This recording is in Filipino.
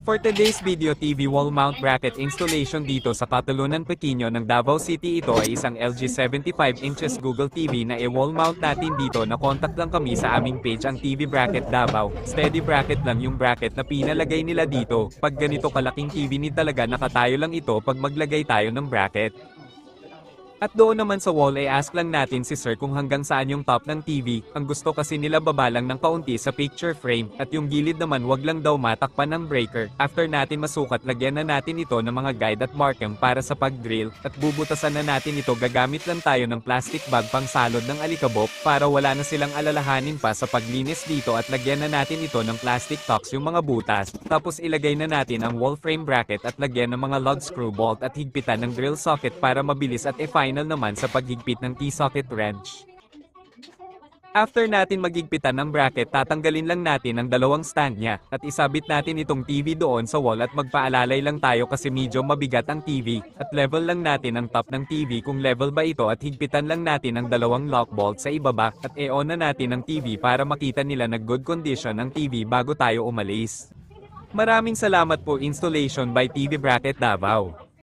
For today's video TV wall mount bracket installation dito sa Patulunan Pequeño ng Davao City, ito ay isang LG 75 inches Google TV na i-wall mount natin dito. Na contact lang kami sa aming page ang TV Bracket Davao. Steady bracket lang yung bracket na pinalagay nila dito. Pag ganito kalaking TV ni talaga nakatayo lang ito pag maglagay tayo ng bracket. At doon naman sa wall ay ask lang natin si sir kung hanggang saan yung top ng TV. Ang gusto kasi nila baba lang ng kaunti sa picture frame, at yung gilid naman wag lang daw matakpan ng breaker. After natin masukat, lagyan na natin ito ng mga guide at marking para sa pag-drill, at bubutasan na natin ito. Gagamit lang tayo ng plastic bag pang salod ng alikabok para wala na silang alalahanin pa sa paglinis dito, at lagyan na natin ito ng plastic tocks yung mga butas. Tapos ilagay na natin ang wall frame bracket at lagyan ng mga lug screw bolt at higpitan ng drill socket para mabilis, at final naman sa paghigpit ng T-socket wrench. After natin maghigpitan ng bracket, tatanggalin lang natin ang dalawang stand niya at isabit natin itong TV doon sa wall, at magpaalalay lang tayo kasi medyo mabigat ang TV, at level lang natin ang top ng TV kung level ba ito, at higpitan lang natin ang dalawang lock bolt sa ibaba, at i-on na natin ang TV para makita nila na good condition ang TV bago tayo umalis. Maraming salamat po. Installation by TV Bracket Davao.